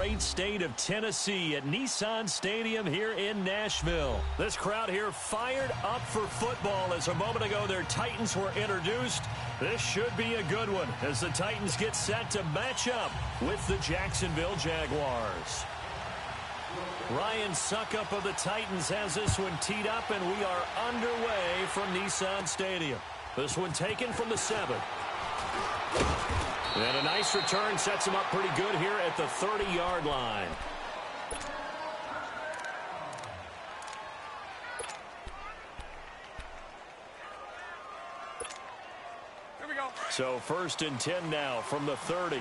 great state of Tennessee at Nissan Stadium here in Nashville. This crowd here fired up for football as a moment ago their Titans were introduced. This should be a good one as the Titans get set to match up with the Jacksonville Jaguars. Ryan Suckup of the Titans has this one teed up, and we are underway from Nissan Stadium. This one taken from the 7. And a nice return sets him up pretty good here at the 30-yard line. Here we go. So 1st and 10 now from the 30.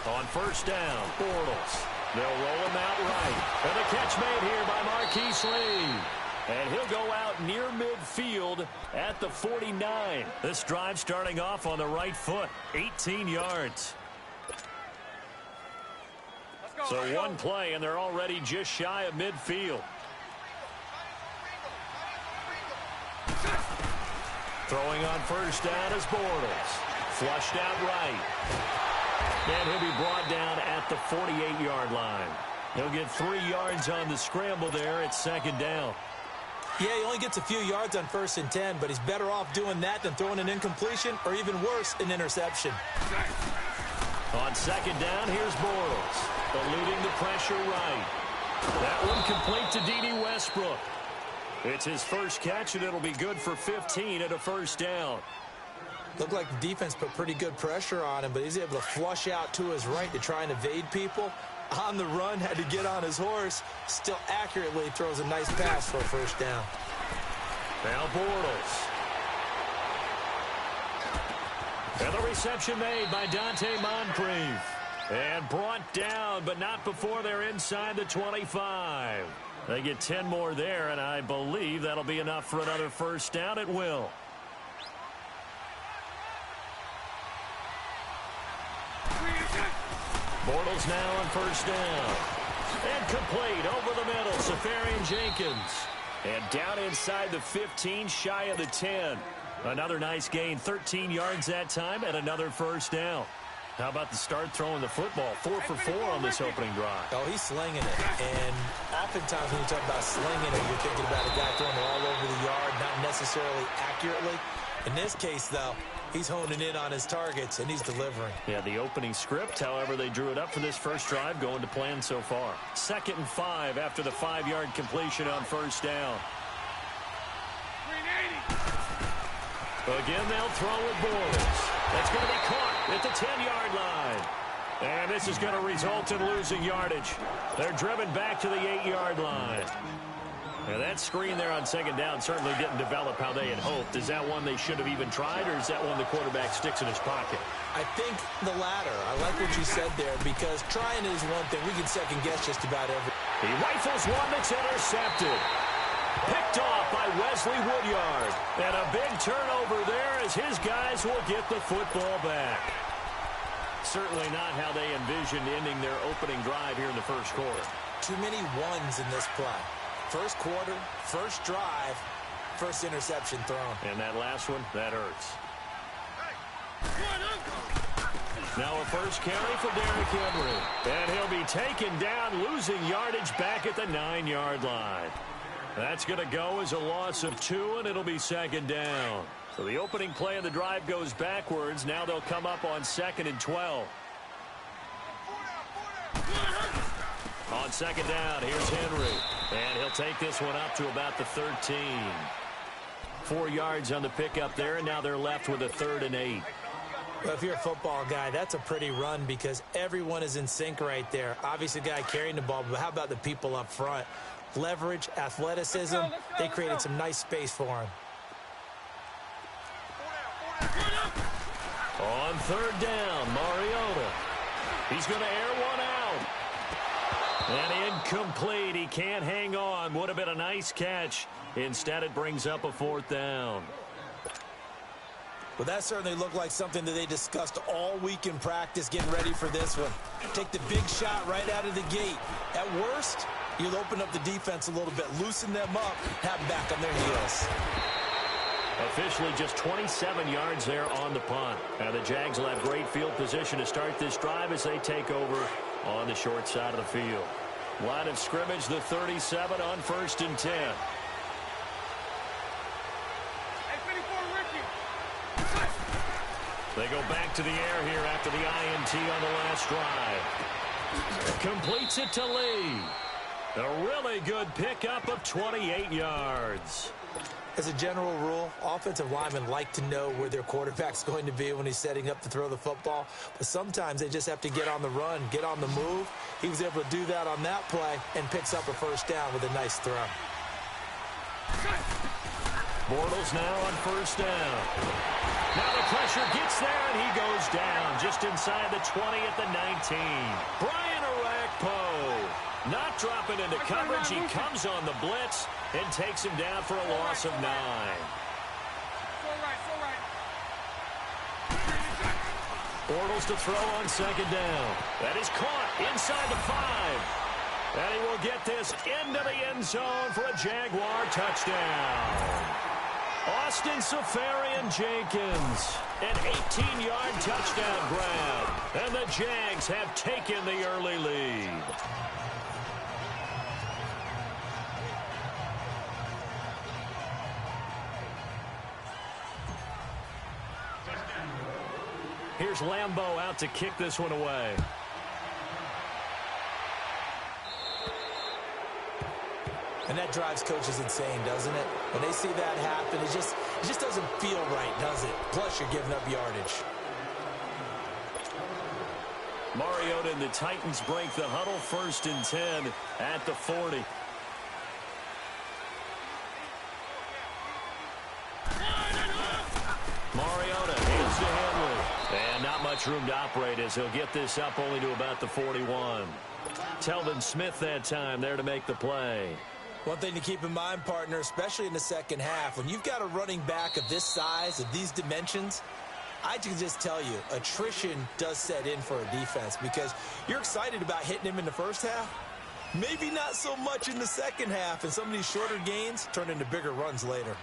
On 1st down, Bortles. They'll roll him out right. And a catch made here by Marquise Lee. And he'll go out near midfield at the 49. This drive starting off on the right foot. 18 yards. So one play, and they're already just shy of midfield. Throwing on 1st down is Bortles. Flushed out right. And he'll be brought down at the 48-yard line. He'll get 3 yards on the scramble there at 2nd down. Yeah, he only gets a few yards on 1st and 10, but he's better off doing that than throwing an incompletion or even worse, an interception. On 2nd down, here's Bortles. Eluding the pressure right. That one complete to Dede Westbrook. It's his first catch, and it'll be good for 15 at a 1st down. Looked like the defense put pretty good pressure on him, but he's able to flush out to his right to try and evade people. On the run, had to get on his horse. Still accurately throws a nice pass for a 1st down. Now Bortles. And the reception made by Dante Moncrief. And brought down, but not before they're inside the 25. They get 10 more there, and I believe that'll be enough for another 1st down. It will. Bortles now on 1st down. And complete over the middle. Safarian Jenkins. And down inside the 15, shy of the 10. Another nice gain. 13 yards that time and another 1st down. How about the start throwing the football? 4 for 4 on this opening drive. Oh, he's slinging it. And oftentimes when you talk about slinging it, you're thinking about a guy throwing it all over the yard, not necessarily accurately. In this case, though, he's honing in on his targets, and he's delivering. Yeah, the opening script, however, they drew it up for this first drive, going to plan so far. 2nd and 5 after the 5-yard completion on 1st down. Again, they'll throw with Bortles. That's going to be caught at the 10-yard line. And this is going to result in losing yardage. They're driven back to the 8-yard line. And that screen there on 2nd down certainly didn't develop how they had hoped. Is that one they should have even tried, or is that one the quarterback sticks in his pocket? I think the latter. I like what you said there, because trying is one thing. We can second-guess just about every. He rifles one that's intercepted. Picked off by Wesley Woodyard. And a big turnover there as his guys will get the football back. Certainly not how they envisioned ending their opening drive here in the first quarter. Too many ones in this play. First quarter, first drive, first interception thrown. And that last one, that hurts. Now a first carry for Derrick Henry. And he'll be taken down, losing yardage back at the 9-yard line. That's going to go as a loss of 2, and it'll be 2nd down. So the opening play of the drive goes backwards. Now they'll come up on 2nd and 12. On 2nd down, here's Henry. And he'll take this one up to about the 13. 4 yards on the pickup there, and now they're left with a 3rd and 8. Well, if you're a football guy, that's a pretty run because everyone is in sync right there. Obviously, the guy carrying the ball, but how about the people up front? Leverage, athleticism, they created some nice space for him. On 3rd down, Mariota. He's going to air one out. And incomplete. He can't hang on. Would have been a nice catch. Instead, it brings up a 4th down. Well, that certainly looked like something that they discussed all week in practice getting ready for this one. Take the big shot right out of the gate. At worst, you'll open up the defense a little bit, loosen them up, have them back on their heels. Officially just 27 yards there on the punt. Now the Jags will have great field position to start this drive as they take over on the short side of the field. Line of scrimmage, the 37 on 1st and 10. They go back to the air here after the INT on the last drive. Completes it to Lee. A really good pickup of 28 yards. As a general rule, offensive linemen like to know where their quarterback's going to be when he's setting up to throw the football. But sometimes they just have to get on the run, get on the move. He was able to do that on that play and picks up a first down with a nice throw. Bortles now on 1st down. Now the pressure gets there, and he goes down just inside the 20 at the 19. Brian Orakpo not dropping into coverage. He comes on the blitz and takes him down for a loss of 9. Bortles to throw on 2nd down. That is caught inside the 5. And he will get this into the end zone for a Jaguar touchdown. Austin Seferian-Jenkins, an 18-yard touchdown grab. And the Jags have taken the early lead. Here's Lambeau out to kick this one away. And that drives coaches insane, doesn't it? When they see that happen, it just doesn't feel right, does it? Plus, you're giving up yardage. Mariota and the Titans break the huddle, 1st and 10 at the 40. Mariota hands to Henry. And not much room to operate as he'll get this up only to about the 41. Telvin Smith that time there to make the play. One thing to keep in mind, partner, especially in the second half, when you've got a running back of this size, of these dimensions, I can just tell you, attrition does set in for a defense because you're excited about hitting him in the first half. Maybe not so much in the second half, and some of these shorter gains turn into bigger runs later.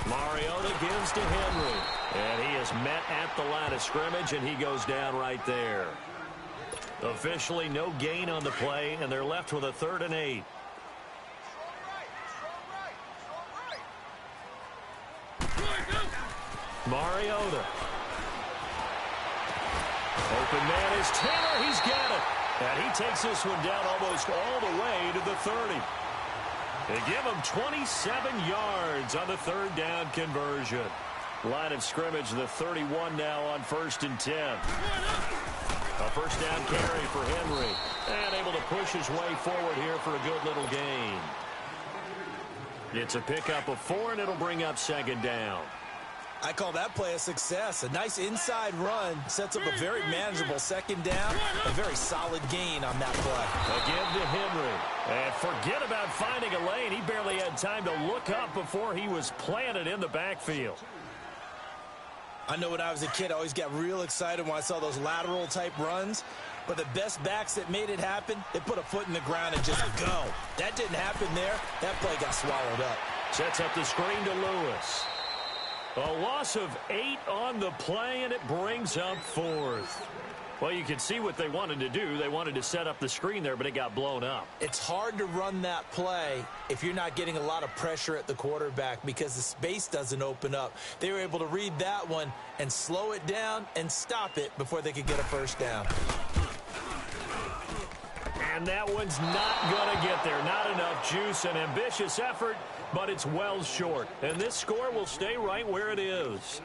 Mariota gives to Henry. And he is met at the line of scrimmage, and he goes down right there. Officially no gain on the play, and they're left with a 3rd and 8. Mariota. Open man is Taylor. He's got it. And he takes this one down almost all the way to the 30. They give him 27 yards on the 3rd down conversion. Line of scrimmage, the 31 now on 1st and 10. A first down carry for Henry. And able to push his way forward here for a good little gain. It's a pickup of 4, and it'll bring up 2nd down. I call that play a success. A nice inside run sets up a very manageable 2nd down. A very solid gain on that play. A give to Henry. And forget about finding a lane. He barely had time to look up before he was planted in the backfield. I know when I was a kid, I always got real excited when I saw those lateral type runs. But the best backs that made it happen, they put a foot in the ground and just go. That didn't happen there. That play got swallowed up. Sets up the screen to Lewis. A loss of 8 on the play, and it brings up 4th. Well, you can see what they wanted to do. They wanted to set up the screen there, but it got blown up. It's hard to run that play if you're not getting a lot of pressure at the quarterback because the space doesn't open up. They were able to read that one and slow it down and stop it before they could get a first down. And that one's not going to get there. Not enough juice. An ambitious effort, but it's well short. And this score will stay right where it is.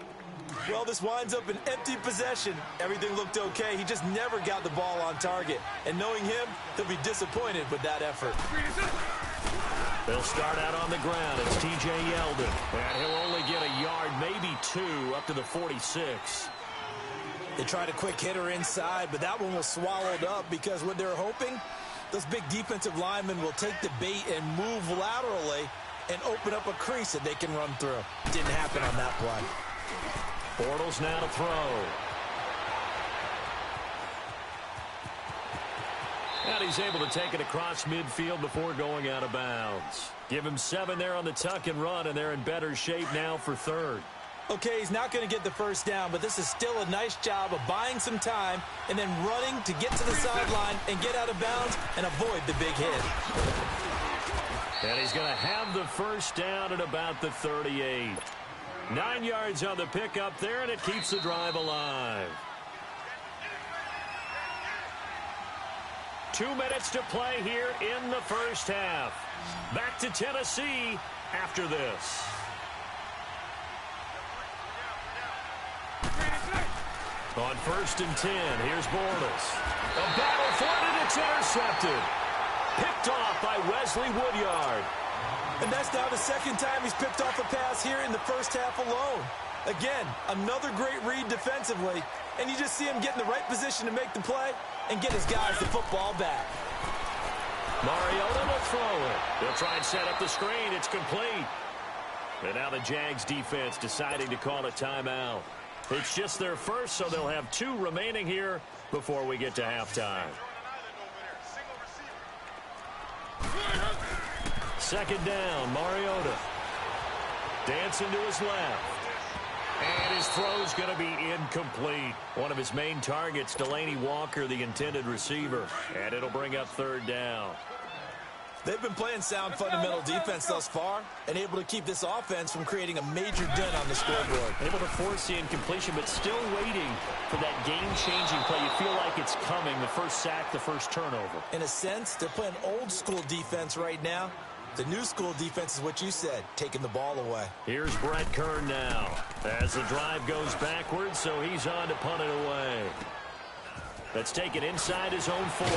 Well, this winds up an empty possession. Everything looked okay. He just never got the ball on target. And knowing him, he'll be disappointed with that effort. They'll start out on the ground. It's T.J. Yeldon. And he'll only get a yard, maybe 2, up to the 46. They tried a quick hitter inside, but that one was swallowed up because what they're hoping, those big defensive linemen will take the bait and move laterally and open up a crease that they can run through. Didn't happen on that play. Bortles now to throw. he's able to take it across midfield before going out of bounds. Give him 7 there on the tuck and run, and they're in better shape now for third. Okay, he's not going to get the first down, but this is still a nice job of buying some time and then running to get to the sideline and get out of bounds and avoid the big hit. And he's going to have the first down at about the 38. 9 yards on the pickup there, and it keeps the drive alive. 2 minutes to play here in the first half. Back to Tennessee after this. On 1st and 10, here's Bortles. A battle for it, and it's intercepted. Picked off by Wesley Woodyard. And that's now the second time he's picked off a pass here in the first half alone. Again, another great read defensively, and you just see him get in the right position to make the play and get his guys the football back. Mariota will throw it. They'll try and set up the screen. It's complete. And now the Jags defense deciding to call a timeout. It's just their first, so they'll have 2 remaining here before we get to halftime. Second down, Mariota. Dancing to his left. And his throw's going to be incomplete. One of his main targets, Delaney Walker, the intended receiver. And it'll bring up 3rd down. They've been playing sound fundamental defense thus far and able to keep this offense from creating a major dent on the scoreboard. Able to force the incompletion, but still waiting for that game-changing play. You feel like it's coming, the first sack, the first turnover. In a sense, they're playing old-school defense right now. The new-school defense is what you said, taking the ball away. Here's Brett Kern now as the drive goes backwards, so he's on to punt it away. Let's take it inside his own 40.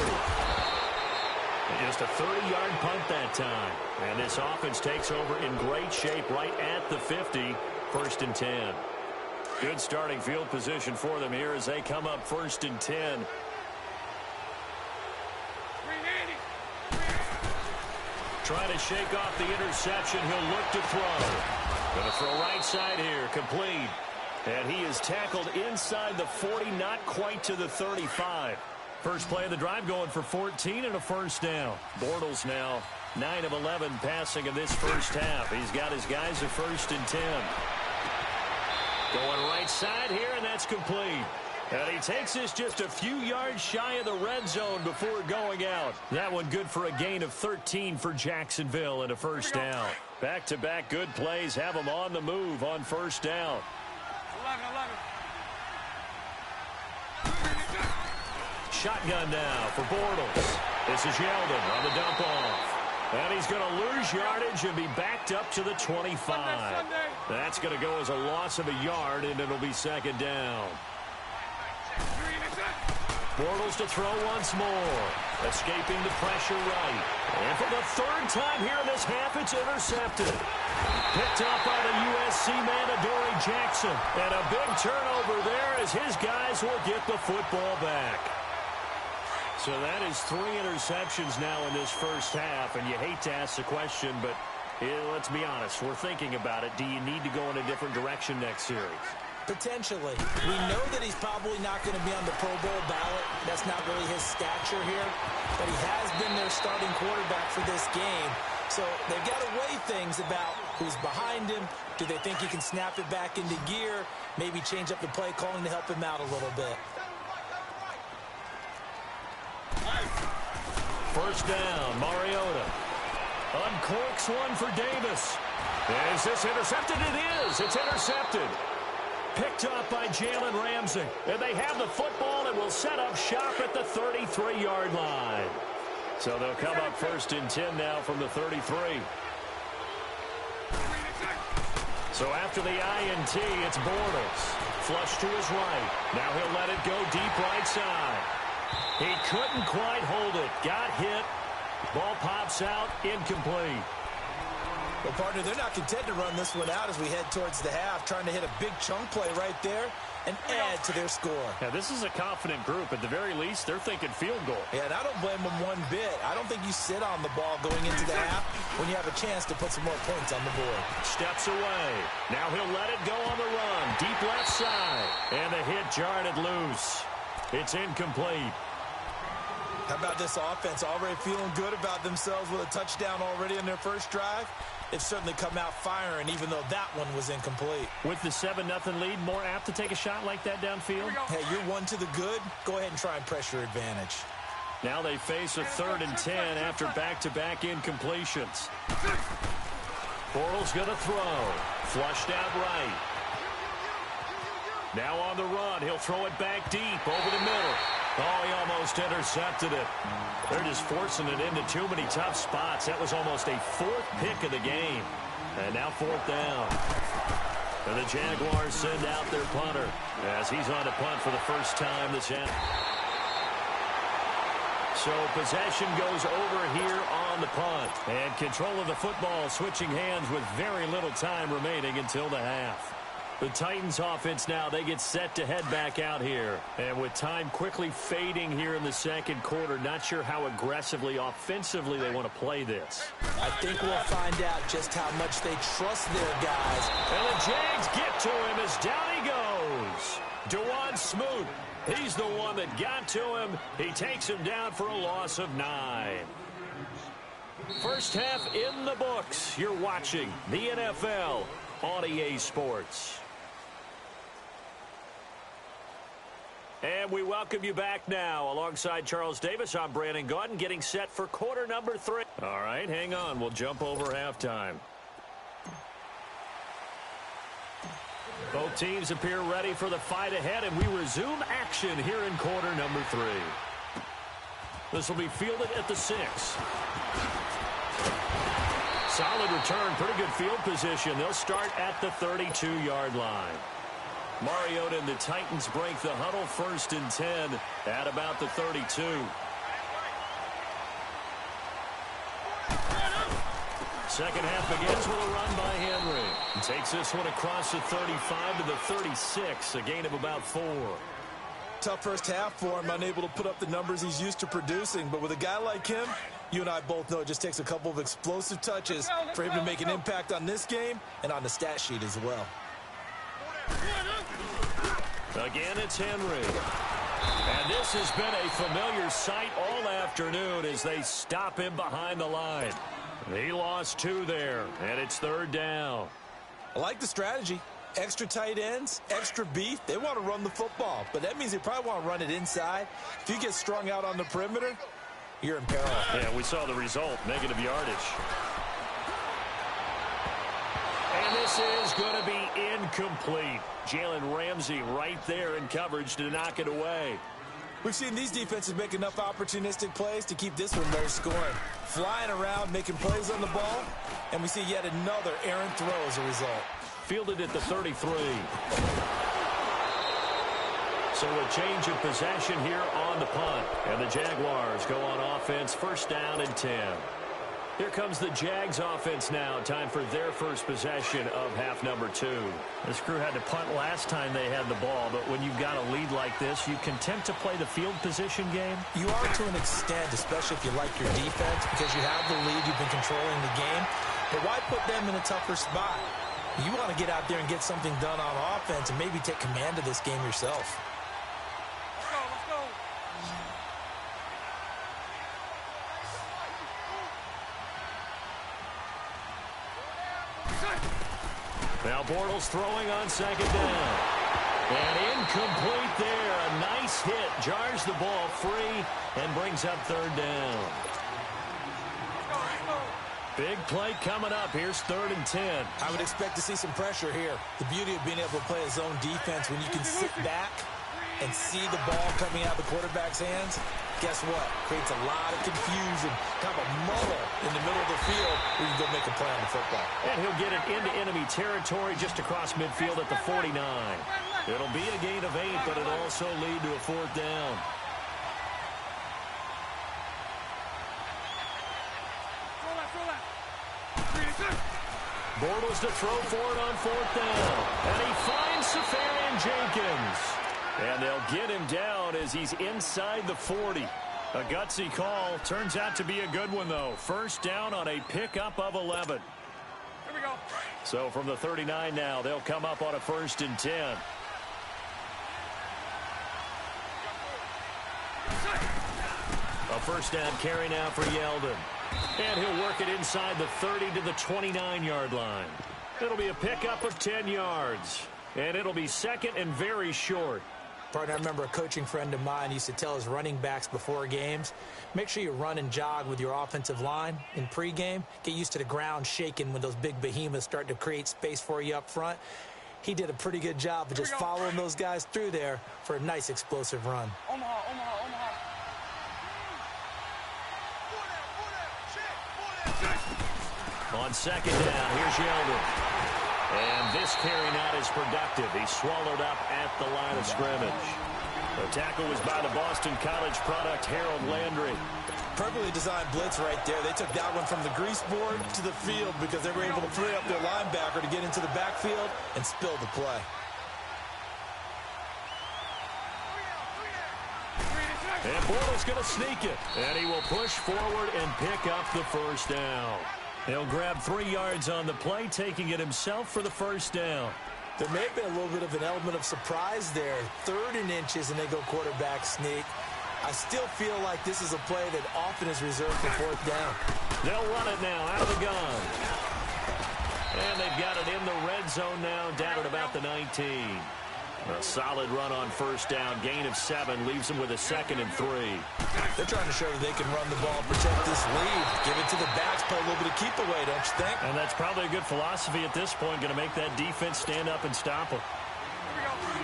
Just a 30-yard punt that time. And this offense takes over in great shape right at the 50, 1st and 10. Good starting field position for them here as they come up 1st and 10. Trying to shake off the interception. He'll look to throw. Going to throw right side here, complete. And he is tackled inside the 40, not quite to the 35. First play of the drive going for 14 and a first down. Bortles now 9 of 11 passing in this first half. He's got his guys at 1st and 10. Going right side here, and that's complete. And he takes this just a few yards shy of the red zone before going out. That one good for a gain of 13 for Jacksonville and a first down. Back-to-back good plays have them on the move on first down. 11. Shotgun now for Bortles. This is Yeldon on the dump off. And he's going to lose yardage and be backed up to the 25. That's going to go as a loss of a yard, and it'll be 2nd down. Bortles to throw once more. Escaping the pressure right. And for the 3rd time here in this half, it's intercepted. Picked up by the USC man, Adoree Jackson. And a big turnover there as his guys will get the football back. So that is 3 interceptions now in this first half, and you hate to ask the question, but let's be honest, we're thinking about it. Do you need to go in a different direction next series? Potentially. We know that he's probably not going to be on the Pro Bowl ballot. That's not really his stature here, but he has been their starting quarterback for this game. So they've got to weigh things about who's behind him. Do they think he can snap it back into gear? Maybe change up the play calling to help him out a little bit. First down, Mariota. Uncorks one for Davis. Is this intercepted? It is. It's intercepted. Picked up by Jalen Ramsey. And they have the football and will set up shop at the 33-yard line. So they'll come up 1st and 10 now from the 33. So after the INT, it's Bortles. Flush to his right. Now he'll let it go deep right side. He couldn't quite hold it. Got hit. Ball pops out. Incomplete. Well, partner, they're not content to run this one out as we head towards the half, trying to hit a big chunk play right there and add to their score. Yeah, this is a confident group. At the very least, they're thinking field goal. Yeah, and I don't blame them one bit. I don't think you sit on the ball going into the half when you have a chance to put some more points on the board. Steps away. Now he'll let it go on the run. Deep left side. And the hit jarred it loose. It's incomplete. How about this offense already feeling good about themselves with a touchdown already in their first drive? It's certainly come out firing, even though that one was incomplete. With the 7-0 lead, more apt to take a shot like that downfield? Hey, you're one to the good. Go ahead and try and press your advantage. Now they face a 3rd and 10 after back-to-back incompletions. Bortles going to throw. Flushed out right. Now on the run. He'll throw it back deep over the middle. Oh, he almost intercepted it. They're just forcing it into too many tough spots. That was almost a 4th pick of the game. And now 4th down. And the Jaguars send out their punter as he's on to punt for the first time this half. So possession goes over here on the punt. And control of the football switching hands with very little time remaining until the half. The Titans offense now, they get set to head back out here. And with time quickly fading here in the second quarter, not sure how aggressively, offensively they want to play this. I think we'll find out just how much they trust their guys. And the Jags get to him as down he goes. Dewan Smoot, he's the one that got to him. He takes him down for a loss of 9. First half in the books. You're watching the NFL on EA Sports. And we welcome you back now. Alongside Charles Davis, I'm Brandon Gaudin, getting set for quarter number 3. All right, hang on. We'll jump over halftime. Both teams appear ready for the fight ahead, and we resume action here in quarter number 3. This will be fielded at the 6. Solid return, pretty good field position. They'll start at the 32-yard line. Mariota and the Titans break the huddle, 1st and 10 at about the 32. Second half begins with a run by Henry. He takes this one across the 35 to the 36, a gain of about 4. Tough first half for him, unable to put up the numbers he's used to producing. But with a guy like him, you and I both know it just takes a couple of explosive touches for him to make an impact on this game and on the stat sheet as well. Again, it's Henry. And this has been a familiar sight all afternoon as they stop him behind the line. He lost 2 there, and it's 3rd down. I like the strategy. Extra tight ends, extra beef. They want to run the football, but that means they probably want to run it inside. If you get strung out on the perimeter, you're in peril. Yeah, we saw the result, negative yardage. And this is going to be incomplete. Jalen Ramsey right there in coverage to knock it away. We've seen these defenses make enough opportunistic plays to keep this one low scoring. Flying around, making plays on the ball, and we see yet another errant throw as a result. Fielded at the 33. So a change of possession here on the punt. And the Jaguars go on offense, 1st down and 10. Here comes the Jags offense now. Time for their first possession of half number 2. This crew had to punt last time they had the ball, but when you've got a lead like this, you can tend to play the field position game. You are to an extent, especially if you like your defense, because you have the lead, you've been controlling the game. But why put them in a tougher spot? You want to get out there and get something done on offense and maybe take command of this game yourself. Let's go. Now Bortles throwing on 2nd down. And incomplete there. A nice hit. Jars the ball free and brings up 3rd down. Big play coming up. Here's 3rd and 10. I would expect to see some pressure here. The beauty of being able to play a zone defense when you can sit back and see the ball coming out of the quarterback's hands, guess what? Creates a lot of confusion, kind of a muddle in the middle of the field where you can go make a play on the football. And he'll get it into enemy territory just across midfield at the 49. It'll be a gain of 8, but it'll also lead to a 4th down. Bortles to throw for it on 4th down. And he finds Safarian Jenkins. And they'll get him down as he's inside the 40. A gutsy call. Turns out to be a good one, though. 1st down on a pickup of 11. Here we go. So from the 39 now, they'll come up on a 1st and 10. A first down carry now for Yeldon. And he'll work it inside the 30 to the 29-yard line. It'll be a pickup of 10 yards. And it'll be second and very short. Partner, I remember a coaching friend of mine used to tell his running backs before games, make sure you run and jog with your offensive line in pregame. Get used to the ground shaking when those big behemoths start to create space for you up front. He did a pretty good job of just following those guys through there for a nice explosive run. Omaha. On second down, here's Yeldon. And this carry not as productive. He swallowed up at the line of scrimmage. The tackle was by the Boston College product, Harold Landry. Perfectly designed blitz right there. They took that one from the grease board to the field because they were able to free up their linebacker to get into the backfield and spill the play. And Bortles going to sneak it. And he will push forward and pick up the first down. He'll grab 3 yards on the play, taking it himself for the first down. There may have been a little bit of an element of surprise there. 3rd and inches, and they go quarterback sneak. I still feel like this is a play that often is reserved for 4th down. They'll run it now out of the gun. And they've got it in the red zone now, down at about the 19. A solid run on first down. Gain of 7 leaves them with a 2nd and 3. They're trying to show that they can run the ball, protect this lead. Give it to the backs, play a little bit of keep away, don't you think? And that's probably a good philosophy at this point. Going to make that defense stand up and stop him.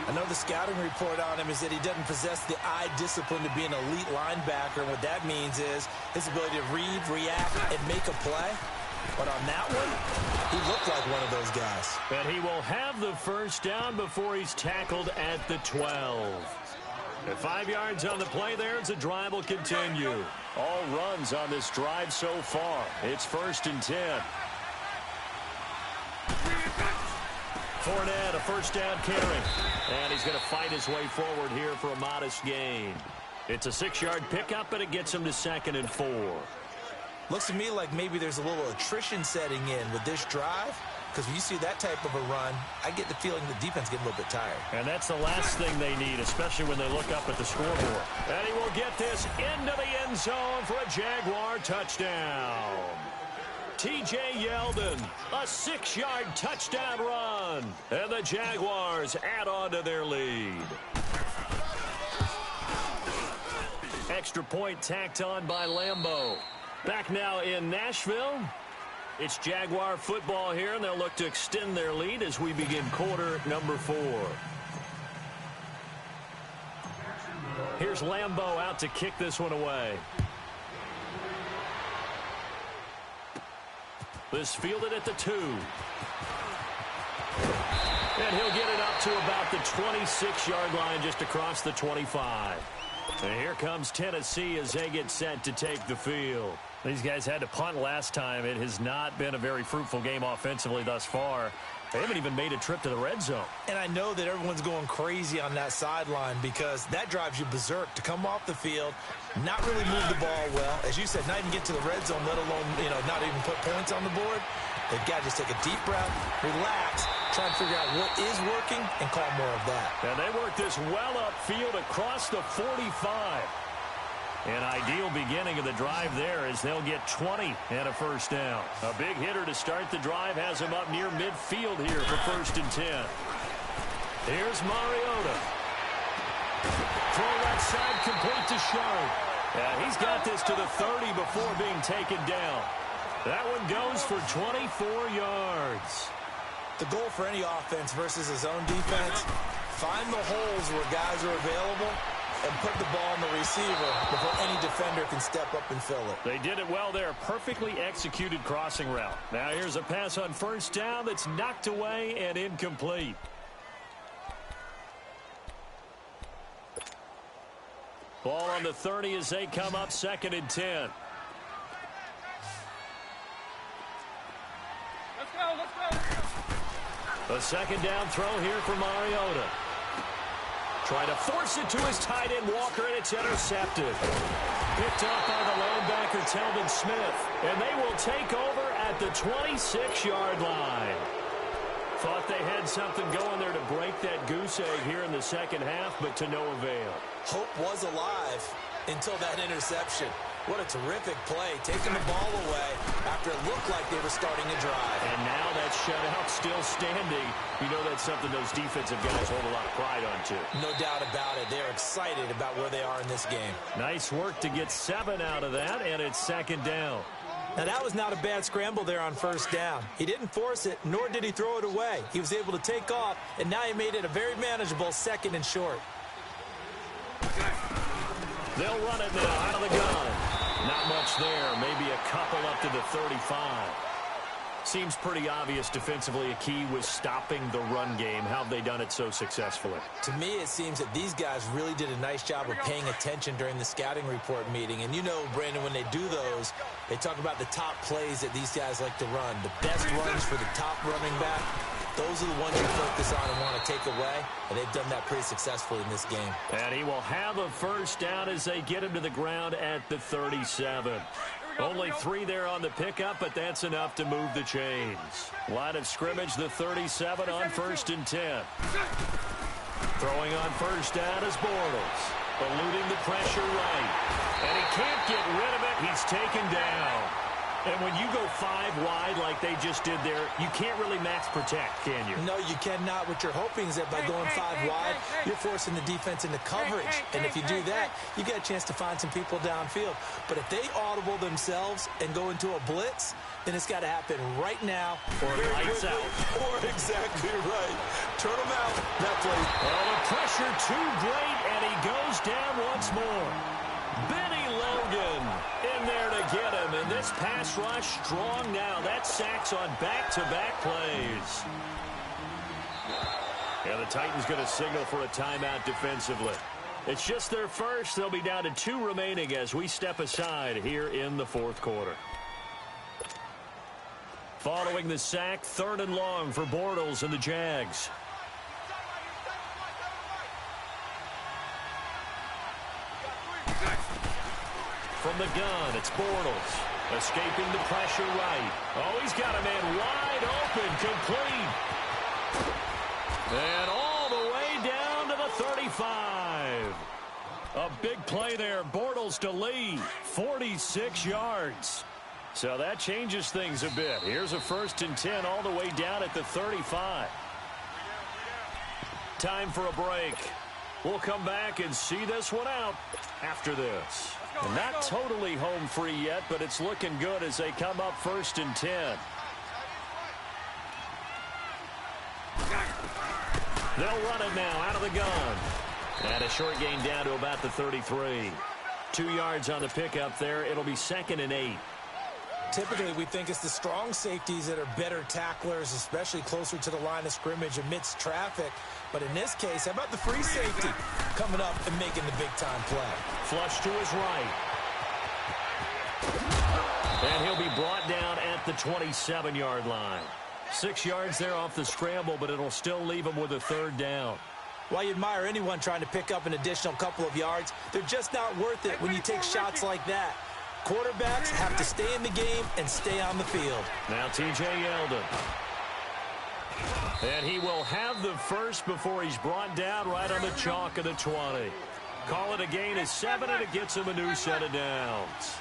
I know the scouting report on him is that he doesn't possess the eye discipline to be an elite linebacker. And what that means is his ability to read, react, and make a play. But on that one, he looked like one of those guys. And he will have the first down before he's tackled at the 12. At 5 yards on the play there, the drive will continue. All runs on this drive so far. It's 1st and 10. Fournette, a first down carry. And he's going to fight his way forward here for a modest gain. It's a 6-yard pickup, and it gets him to 2nd and 4. Looks to me like maybe there's a little attrition setting in with this drive. Because when you see that type of a run, I get the feeling the defense getting a little bit tired. And that's the last thing they need, especially when they look up at the scoreboard. And he will get this into the end zone for a Jaguar touchdown. T.J. Yeldon, a 6-yard touchdown run. And the Jaguars add on to their lead. Extra point tacked on by Lambeau. Back now in Nashville. It's Jaguar football here, and they'll look to extend their lead as we begin quarter number 4. Here's Lambeau out to kick this one away. This fielded at the 2. And he'll get it up to about the 26-yard line, just across the 25. And here comes Tennessee as they get set to take the field. These guys had to punt last time. It has not been a very fruitful game offensively thus far. They haven't even made a trip to the red zone. And I know that everyone's going crazy on that sideline because that drives you berserk to come off the field, not really move the ball well. As you said, not even get to the red zone, let alone, not even put points on the board. They've got to just take a deep breath, relax, try and figure out what is working, and call more of that. And they work this well upfield across the 45. An ideal beginning of the drive there as they'll get 20 and a first down. A big hitter to start the drive has him up near midfield here for 1st and 10. Here's Mariota. Throw right side complete to Sharp. And he's got this to the 30 before being taken down. That one goes for 24 yards. The goal for any offense versus his own defense, find the holes where guys are available and put the ball in the receiver before any defender can step up and fill it. They did it well there. Perfectly executed crossing route. Now here's a pass on first down that's knocked away and incomplete. Ball on the 30 as they come up 2nd and 10. A 2nd down throw here for Mariota. Trying to force it to his tight end, Walker, and it's intercepted. Picked up by the linebacker, Telvin Smith. And they will take over at the 26-yard line. Thought they had something going there to break that goose egg here in the second half, but to no avail. Hope was alive. until that interception. What a terrific play, taking the ball away after it looked like they were starting a drive. And now that shutout still standing. You know that's something those defensive guys hold a lot of pride on, too. No doubt about it. They're excited about where they are in this game. Nice work to get 7 out of that, and it's second down. Now, that was not a bad scramble there on first down. He didn't force it, nor did he throw it away. He was able to take off, and now he made it a very manageable second and short. They'll run it now out of the gun. Not much there. Maybe a couple up to the 35. Seems pretty obvious defensively a key was stopping the run game. How have they done it so successfully? To me, it seems that these guys really did a nice job of paying attention during the scouting report meeting. And you know, Brandon, when they do those, they talk about the top plays that these guys like to run. The best runs for the top running back. Those are the ones you focus on and want to take away, and they've done that pretty successfully in this game. And he will have a first down as they get him to the ground at the 37. Only 3 there on the pickup, but that's enough to move the chains. Line of scrimmage, the 37 on 1st and 10. Throwing on first down is Bortles. Eluding the pressure right. And he can't get rid of it. He's taken down. And when you go 5 wide like they just did there, you can't really max protect, can you? No, you cannot. What you're hoping is that by going 5 wide, you're forcing the defense into coverage. And if you do that, you get a chance to find some people downfield. But if they audible themselves and go into a blitz, then it's got to happen right now. Or lights out. Or exactly right. Turn them out. That play. Well, the pressure too great, and he goes down once more. Benny Logan in there to get him, and this pass rush strong now. That sacks on back-to-back plays. Yeah, the Titans going to signal for a timeout defensively. It's just their first. They'll be down to 2 remaining as we step aside here in the 4th quarter. Following the sack, 3rd and long for Bortles and the Jags. From the gun, it's Bortles. Escaping the pressure right. Oh, he's got a man wide open, complete. And all the way down to the 35. A big play there. Bortles to Lee. 46 yards. So that changes things a bit. Here's a 1st and 10 all the way down at the 35. Time for a break. We'll come back and see this one out after this. And not totally home free yet, but it's looking good as they come up 1st and 10. They'll run it now out of the gun. And a short gain down to about the 33. 2 yards on the pickup there. It'll be 2nd and 8. Typically, we think it's the strong safeties that are better tacklers, especially closer to the line of scrimmage amidst traffic. But in this case, how about the free safety coming up and making the big-time play? Flush to his right. And he'll be brought down at the 27-yard line. 6 yards there off the scramble, but it'll still leave him with a 3rd down. While you admire anyone trying to pick up an additional couple of yards, they're just not worth it when you take shots like that. Quarterbacks have to stay in the game and stay on the field. Now T.J. Yeldon. And he will have the first before he's brought down right on the chalk of the 20. Call it a gain of 7, and it gets him a new set of downs.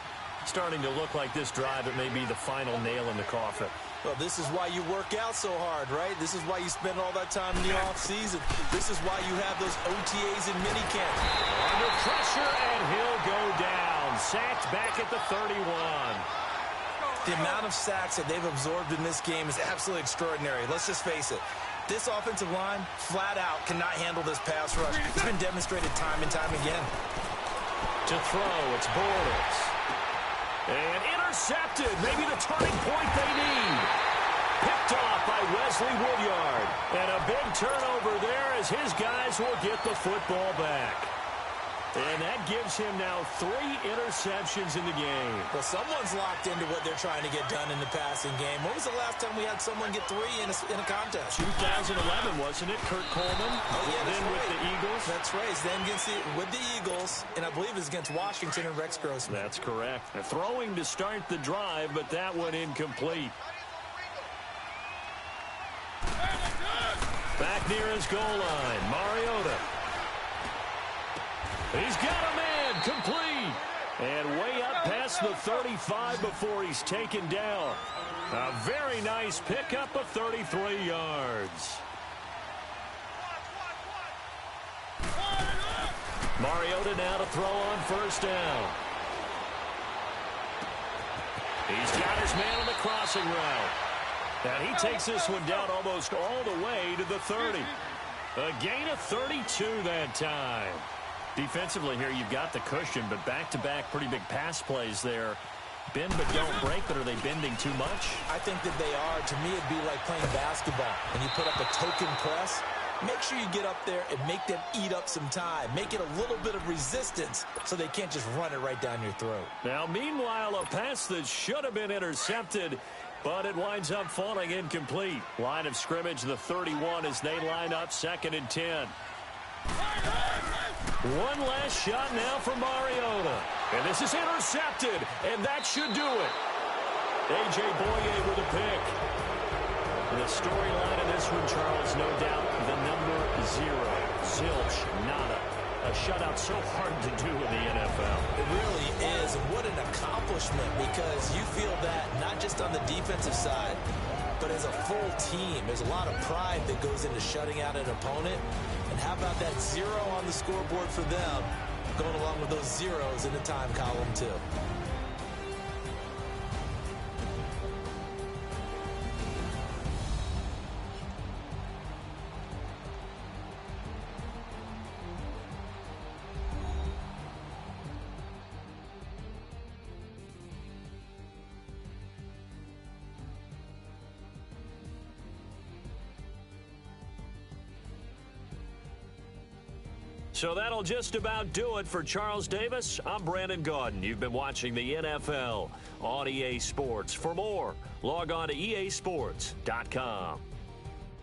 Starting to look like this drive, it may be the final nail in the coffin. Well, this is why you work out so hard, right? This is why you spend all that time in the offseason. This is why you have those OTAs and minicamp. Under pressure, and he'll go down. Sacked back at the 31. The amount of sacks that they've absorbed in this game is absolutely extraordinary. Let's just face it. This offensive line, flat out, cannot handle this pass rush. It's been demonstrated time and time again. To throw, it's Bortles. And intercepted. Maybe the turning point they need. Picked off by Wesley Woodyard. And a big turnover there as his guys will get the football back. And that gives him now 3 interceptions in the game. Well, someone's locked into what they're trying to get done in the passing game. When was the last time we had someone get 3 in a contest? 2011, wasn't it? Kurt Coleman. Oh, yeah, then right. with the Eagles. That's right. Then with the Eagles, and I believe it's against Washington and Rex Grossman. That's correct. Throwing to start the drive, but that one incomplete. Back near his goal line, Mariota. He's got a man, complete. And way up past the 35 before he's taken down. A very nice pickup of 33 yards. Mariota now to throw on first down. He's got his man on the crossing route. And he takes this one down almost all the way to the 30. A gain of 32 that time. Defensively here, you've got the cushion, but back-to-back pretty big pass plays there. Bend but don't break, but are they bending too much? I think that they are. To me, it'd be like playing basketball. When you put up a token press, make sure you get up there and make them eat up some time. Make it a little bit of resistance so they can't just run it right down your throat. Now, meanwhile, a pass that should have been intercepted, but it winds up falling incomplete. Line of scrimmage, the 31, as they line up 2nd and 10. One last shot now for Mariota. And this is intercepted, and that should do it. A.J. Boye with a pick. The storyline in this one, Charles, no doubt the number 0. Zilch, nada. A shutout so hard to do in the NFL. It really is, and what an accomplishment, because you feel that not just on the defensive side, but as a full team. There's a lot of pride that goes into shutting out an opponent. And how about that 0 on the scoreboard for them, going along with those zeros in the time column, too. So that'll just about do it for Charles Davis. I'm Brandon Gaudin. You've been watching the NFL on EA Sports. For more, log on to easports.com.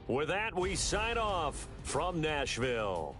With that, we sign off from Nashville.